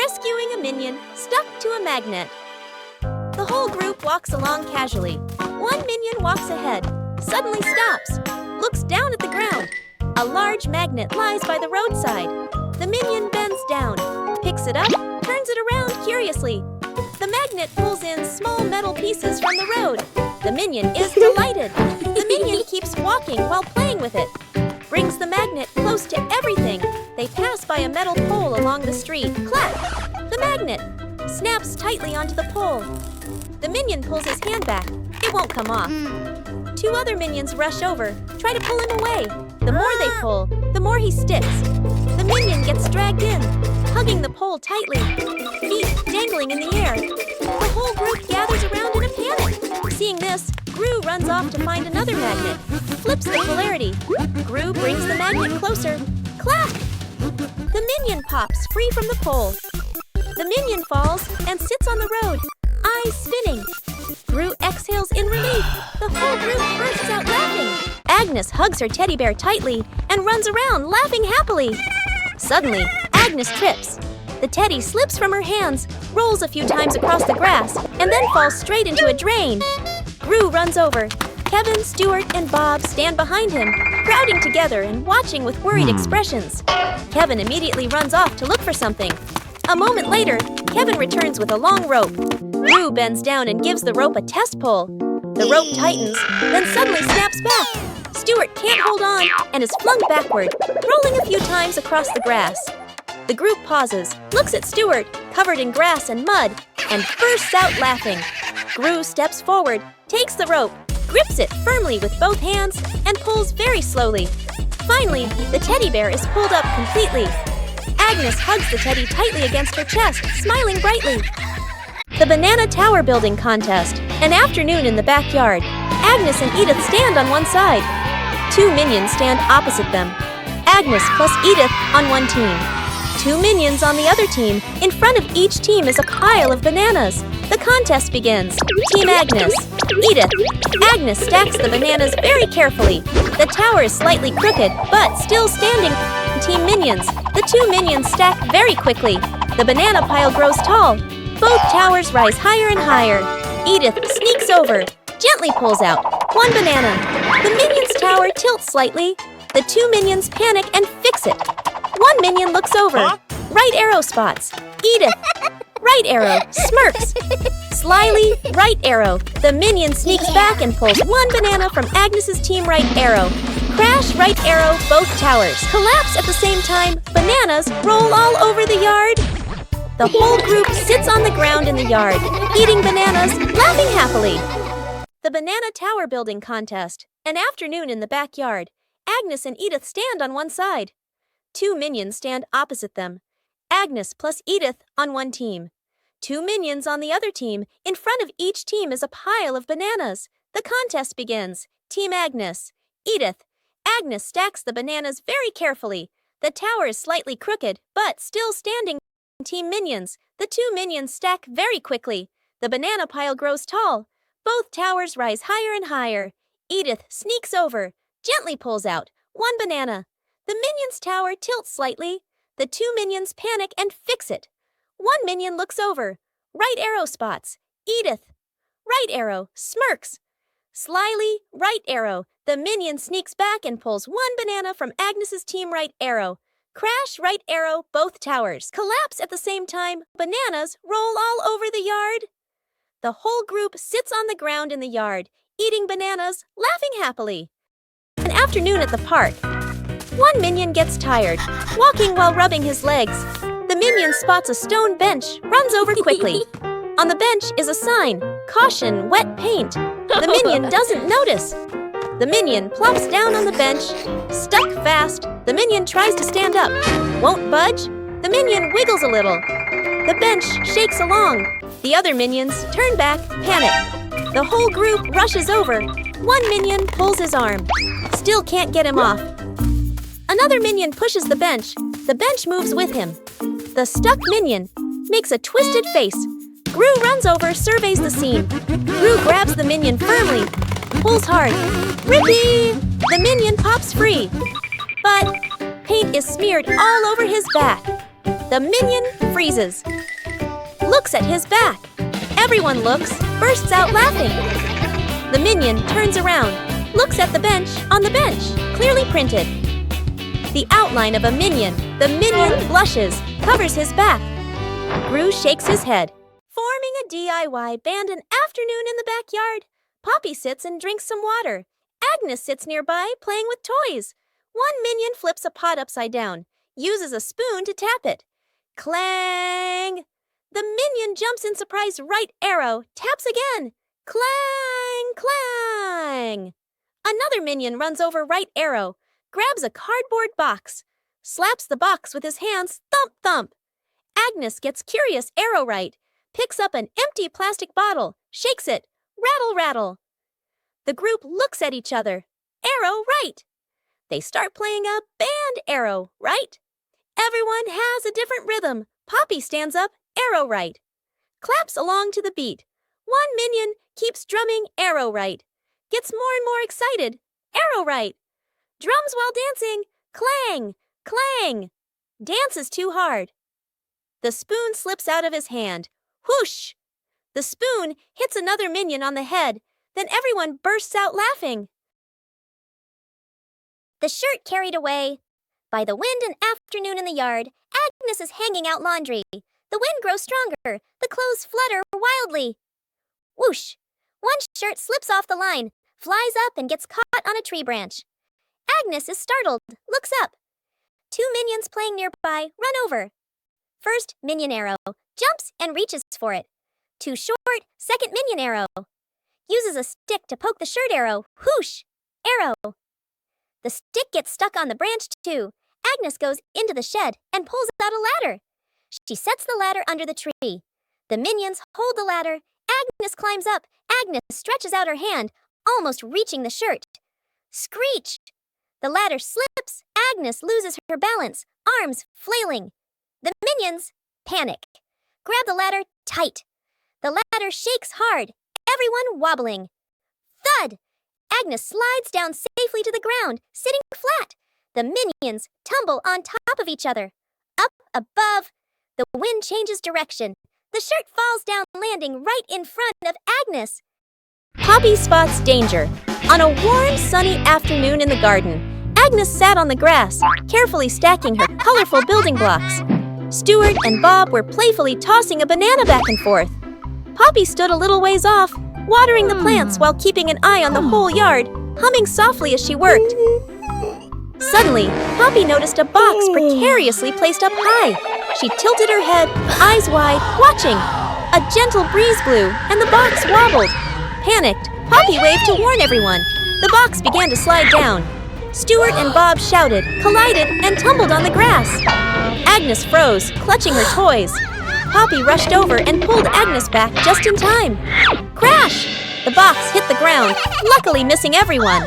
rescuing a minion stuck to a magnet. The whole group walks along casually. One minion walks ahead, suddenly stops, looks down at the ground. A large magnet lies by the roadside. The minion bends down, picks it up, turns it around curiously. The magnet pulls in small metal pieces from the road. The minion is delighted. The minion keeps walking while playing with it. Brings the magnet close to everything. They pass by a metal pole along the street. Clap! The magnet snaps tightly onto the pole. The minion pulls his hand back. It won't come off. Two other minions rush over, try to pull him away. The more they pull, the more he sticks. The minion gets dragged in, hugging the pole tightly, feet dangling in the air. The whole group gathers around in a panic. Seeing this, Gru runs off to find another magnet, flips the polarity. Gru brings the magnet closer. Clap! The minion pops free from the pole. The minion falls and sits on the road, eyes spinning. Gru exhales in relief. The whole group bursts out laughing. Agnes hugs her teddy bear tightly and runs around laughing happily. Suddenly, Agnes trips. The teddy slips from her hands, rolls a few times across the grass, and then falls straight into a drain. Gru runs over. Kevin, Stuart, and Bob stand behind him, crowding together and watching with worried expressions. Kevin immediately runs off to look for something. A moment later, Kevin returns with a long rope. Gru bends down and gives the rope a test pull. The rope tightens, then suddenly snaps back. Stuart can't hold on and is flung backward, rolling a few times across the grass. The group pauses, looks at Stuart, covered in grass and mud, and bursts out laughing. Gru steps forward, takes the rope, grips it firmly with both hands, and pulls very slowly. Finally, the teddy bear is pulled up completely. Agnes hugs the teddy tightly against her chest, smiling brightly. The Banana Tower Building Contest. An afternoon in the backyard. Agnes and Edith stand on one side. Two minions stand opposite them. Agnes plus Edith on one team. Two minions on the other team. In front of each team is a pile of bananas. The contest begins. Team Agnes. Edith. Agnes stacks the bananas very carefully. The tower is slightly crooked, but still standing. Team Minions. The two minions stack very quickly. The banana pile grows tall. Both towers rise higher and higher. Edith sneaks over, gently pulls out one banana. The minions' tower tilts slightly. The two minions panic and fix it. One minion looks over. Right arrow spots. Edith. Right arrow. Smirks. Slyly, right arrow. The minion sneaks back and pulls one banana from Agnes's team right arrow. Crash, right arrow, both towers. Collapse at the same time. Bananas roll all over the yard. The whole group sits on the ground in the yard, eating bananas, laughing happily. The Banana Tower Building Contest. An afternoon in the backyard. Agnes and Edith stand on one side. Two minions stand opposite them. Agnes plus Edith on one team. Two minions on the other team. In front of each team is a pile of bananas. The contest begins. Team Agnes. Edith. Agnes stacks the bananas very carefully. The tower is slightly crooked, but still standing. Team Minions. The two minions stack very quickly. The banana pile grows tall. Both towers rise higher and higher. Edith sneaks over, gently pulls out one banana. The minions' tower tilts slightly. The two minions panic and fix it. One minion looks over. Right arrow spots. Edith. Right arrow. Smirks. Slyly, right arrow. The minion sneaks back and pulls one banana from Agnes's team right arrow. Crash, right arrow, both towers. Collapse at the same time. Bananas roll all over the yard. The whole group sits on the ground in the yard, eating bananas, laughing happily. An afternoon at the park. One minion gets tired, walking while rubbing his legs. The minion spots a stone bench, runs over quickly. On the bench is a sign, "Caution, wet paint." The minion doesn't notice. The minion plops down on the bench, stuck fast. The minion tries to stand up, won't budge. The minion wiggles a little. The bench shakes along. The other minions turn back, panic. The whole group rushes over. One minion pulls his arm. Still can't get him off. Another minion pushes the bench. The bench moves with him. The stuck minion makes a twisted face. Gru runs over, surveys the scene. Gru grabs the minion firmly, pulls hard. Rippee! The minion pops free. But paint is smeared all over his back. The minion freezes. looks at his back. Everyone looks, bursts out laughing. The minion turns around, looks at the bench on the bench, clearly printed. The outline of a minion. The minion blushes, covers his back. Gru shakes his head. Forming a DIY band an afternoon in the backyard. Poppy sits and drinks some water. Agnes sits nearby, playing with toys. One minion flips a pot upside down, uses a spoon to tap it. Clang! The minion jumps in surprise right arrow, taps again. Clang! Clang! Another minion runs over right arrow, grabs a cardboard box, slaps the box with his hands, thump thump. Agnes gets curious arrow right, picks up an empty plastic bottle, shakes it, rattle rattle. The group looks at each other. Arrow right. They start playing a band arrow right. Everyone has a different rhythm. Poppy stands up, arrow right. Claps along to the beat. One minion keeps drumming arrow right. Gets more and more excited. Arrow right. Drums while dancing. Clang, clang. Dances too hard. The spoon slips out of his hand. Whoosh! The spoon hits another minion on the head. Then everyone bursts out laughing. The shirt carried away. By the wind an afternoon in the yard, Agnes is hanging out laundry. The wind grows stronger. The clothes flutter wildly. Whoosh! One shirt slips off the line, flies up and gets caught on a tree branch. Agnes is startled, looks up. Two minions playing nearby run over. First minion arrow, jumps and reaches for it. Too short, second minion arrow. Uses a stick to poke the shirt arrow. Whoosh! Arrow. The stick gets stuck on the branch too. Agnes goes into the shed and pulls out a ladder. She sets the ladder under the tree. The minions hold the ladder. Agnes climbs up. Agnes stretches out her hand, almost reaching the shirt. Screech! The ladder slips. Agnes loses her balance, arms flailing. The minions panic. Grab the ladder tight. The ladder shakes hard, everyone wobbling. Thud! Agnes slides down safely to the ground, sitting flat. The minions tumble on top of each other. Up above, the wind changes direction. The shirt falls down, landing right in front of Agnes. Poppy spots danger. On a warm, sunny afternoon in the garden, Agnes sat on the grass, carefully stacking her colorful building blocks. Stuart and Bob were playfully tossing a banana back and forth. Poppy stood a little ways off, watering the plants while keeping an eye on the whole yard, humming softly as she worked. Suddenly, Poppy noticed a box precariously placed up high. She tilted her head, eyes wide, watching. A gentle breeze blew, and the box wobbled. Panicked, Poppy waved to warn everyone. The box began to slide down. Stuart and Bob shouted, collided, and tumbled on the grass. Agnes froze, clutching her toys. Poppy rushed over and pulled Agnes back just in time. Crash! The box hit the ground, luckily missing everyone.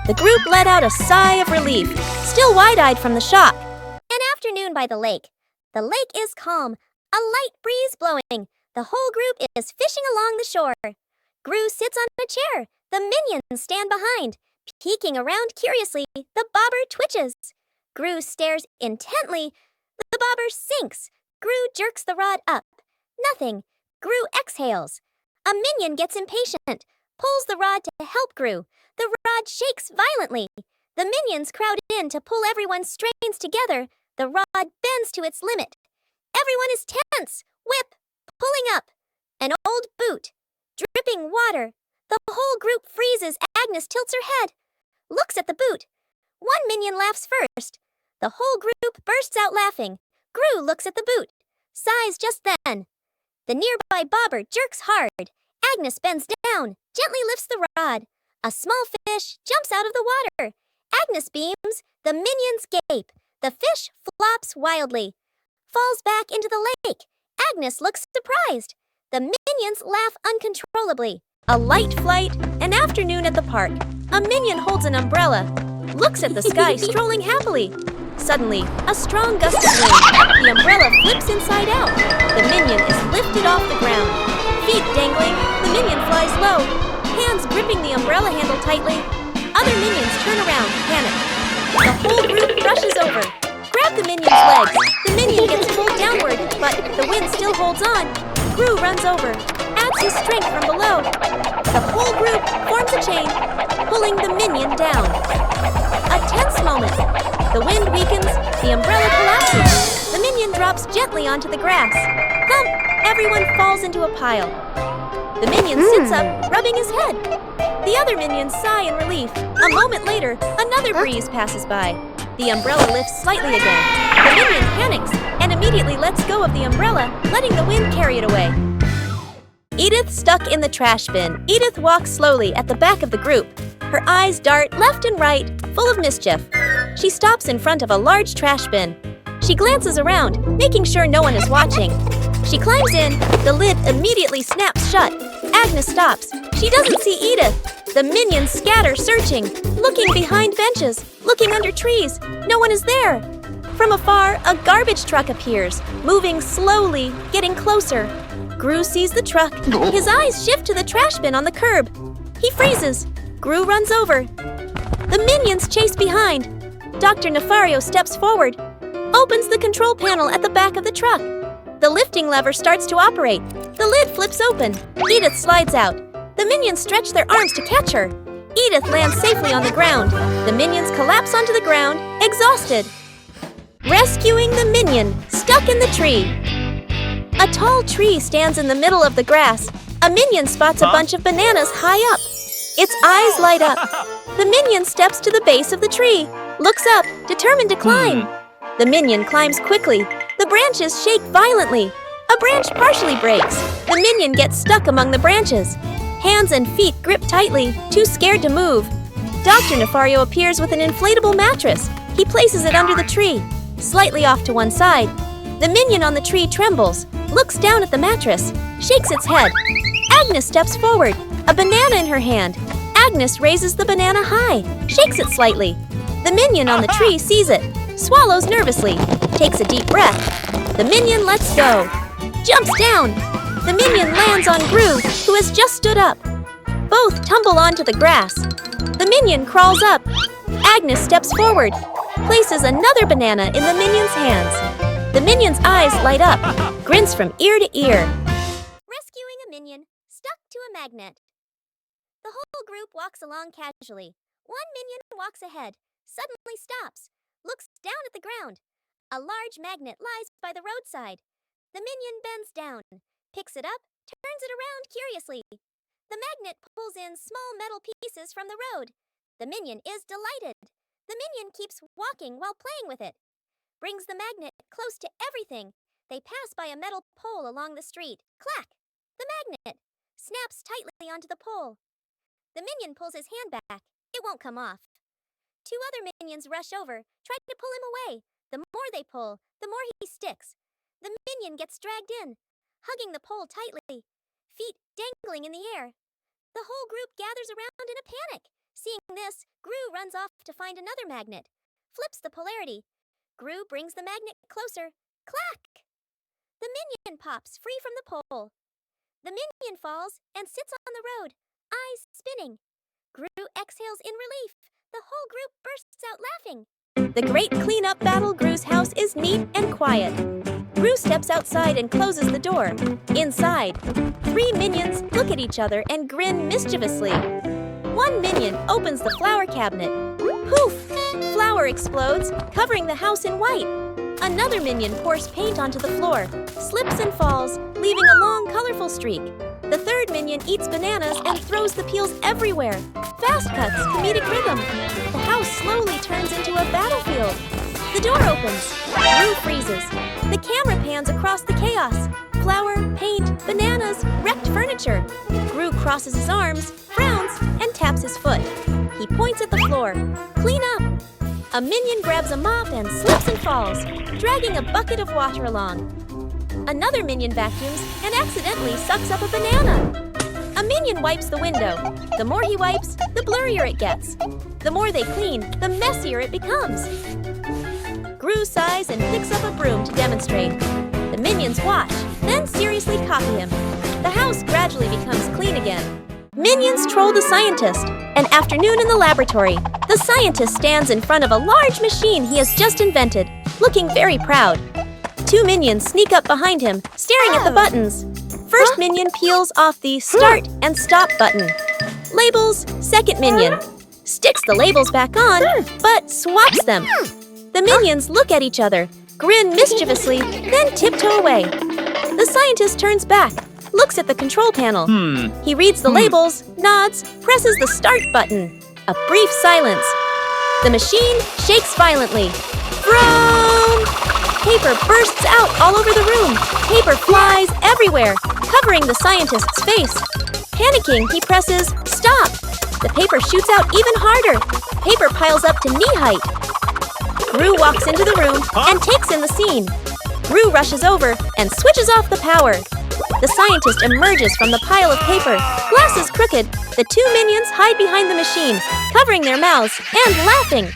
The group let out a sigh of relief, still wide-eyed from the shock. An afternoon by the lake. The lake is calm, a light breeze blowing. The whole group is fishing along the shore. Gru sits on a chair. The minions stand behind. Peeking around curiously, the bobber twitches. Gru stares intently. The bobber sinks. Gru jerks the rod up. Nothing. Gru exhales. A minion gets impatient, pulls the rod to help Gru. The rod shakes violently. The minions crowd in to pull everyone's strains together. The rod bends to its limit. Everyone is tense. Whip. Pulling up. An old boot. Dripping water. The whole group freezes. Agnes tilts her head. Looks at the boot. One minion laughs first. The whole group bursts out laughing. Gru looks at the boot. Sighs just then. The nearby bobber jerks hard. Agnes bends down, gently lifts the rod. A small fish jumps out of the water. Agnes beams. The minions gape. The fish flops wildly. Falls back into the lake. Agnes looks surprised. The minions laugh uncontrollably. A light flight, an afternoon at the park. A minion holds an umbrella, looks at the sky strolling happily. Suddenly, a strong gust of wind. The umbrella flips inside out. The minion is lifted off the ground. Feet dangling, the minion flies low, hands gripping the umbrella handle tightly. Other minions turn around, panic. The whole group rushes over. Grab the minion's legs. The minion gets pulled downward, but the wind still holds on. Gru runs over, adds his strength from below. The whole group forms a chain, pulling the minion down. A tense moment. The wind weakens, the umbrella collapses. The minion drops gently onto the grass. Thump! Everyone falls into a pile. The minion sits up, rubbing his head. The other minions sigh in relief. A moment later, another breeze passes by. The umbrella lifts slightly again. The minion panics and immediately lets go of the umbrella, letting the wind carry it away. Edith stuck in the trash bin. Edith walks slowly at the back of the group. Her eyes dart left and right, full of mischief. She stops in front of a large trash bin. She glances around, making sure no one is watching. She climbs in. The lid immediately snaps shut. Agnes stops. She doesn't see Edith. The minions scatter, searching, looking behind benches, looking under trees. No one is there. From afar, a garbage truck appears, moving slowly, getting closer. Gru sees the truck. His eyes shift to the trash bin on the curb. He freezes. Gru runs over. The minions chase behind. Dr. Nefario steps forward, opens the control panel at the back of the truck. The lifting lever starts to operate. The lid flips open. Edith slides out. The minions stretch their arms to catch her. Edith lands safely on the ground. The minions collapse onto the ground, exhausted. Rescuing the minion, stuck in the tree. A tall tree stands in the middle of the grass. A minion spots a bunch of bananas high up. Its eyes light up. The minion steps to the base of the tree, looks up, determined to climb. The minion climbs quickly. The branches shake violently. A branch partially breaks. The minion gets stuck among the branches. Hands and feet grip tightly, too scared to move. Dr. Nefario appears with an inflatable mattress. He places it under the tree, slightly off to one side. The minion on the tree trembles, looks down at the mattress, shakes its head. Agnes steps forward, a banana in her hand. Agnes raises the banana high, shakes it slightly. The minion on the tree sees it, swallows nervously, takes a deep breath. The minion lets go, jumps down. The minion lands on Gru, who has just stood up. Both tumble onto the grass. The minion crawls up. Agnes steps forward, places another banana in the minion's hands. The minion's eyes light up, grins from ear to ear. Rescuing a minion stuck to a magnet. The whole group walks along casually. One minion walks ahead, suddenly stops, looks down at the ground. A large magnet lies by the roadside. The minion bends down, picks it up, turns it around curiously. The magnet pulls in small metal pieces from the road. The minion is delighted. The minion keeps walking while playing with it. Brings the magnet close to everything. They pass by a metal pole along the street. Clack! The magnet snaps tightly onto the pole. The minion pulls his hand back. It won't come off. Two other minions rush over, try to pull him away. The more they pull, the more he sticks. The minion gets dragged in, hugging the pole tightly, feet dangling in the air. The whole group gathers around in a panic. Seeing this, Gru runs off to find another magnet, flips the polarity. Gru brings the magnet closer. Clack! The minion pops free from the pole. The minion falls and sits on the road, eyes spinning. Gru exhales in relief. The whole group bursts out laughing. The great cleanup battle. Gru's house is neat and quiet. Gru steps outside and closes the door. Inside, three minions look at each other and grin mischievously. One minion opens the flower cabinet. Poof! Flour explodes, covering the house in white. Another minion pours paint onto the floor, slips and falls, leaving a long, colorful streak. The third minion eats bananas and throws the peels everywhere. Fast cuts, comedic rhythm. The house slowly turns into a battlefield. The door opens. Gru freezes. The camera pans across the chaos. Flour, paint, bananas, wrecked furniture. Gru crosses his arms, frowns, and taps his foot. He points at the floor. Clean up! A minion grabs a mop and slips and falls, dragging a bucket of water along. Another minion vacuums and accidentally sucks up a banana. A minion wipes the window. The more he wipes, the blurrier it gets. The more they clean, the messier it becomes. Gru sighs and picks up a broom to demonstrate. The minions watch, then seriously copy him. The house gradually becomes clean again. Minions troll the scientist. An afternoon in the laboratory. The scientist stands in front of a large machine he has just invented, looking very proud. Two minions sneak up behind him, staring at the buttons. first minion peels off the start and stop button. Labels second minion. Sticks the labels back on, but swaps them. The minions look at each other, grin mischievously, then tiptoe away. The scientist turns back, looks at the control panel. He reads the labels, nods, presses the start button. A brief silence. The machine shakes violently. Vroom! Paper bursts out all over the room. Paper flies everywhere, covering the scientist's face. Panicking, he presses stop. The paper shoots out even harder. Paper piles up to knee height. Gru walks into the room and takes in the scene. Gru rushes over and switches off the power. The scientist emerges from the pile of paper, glasses crooked. The two minions hide behind the machine, covering their mouths and laughing.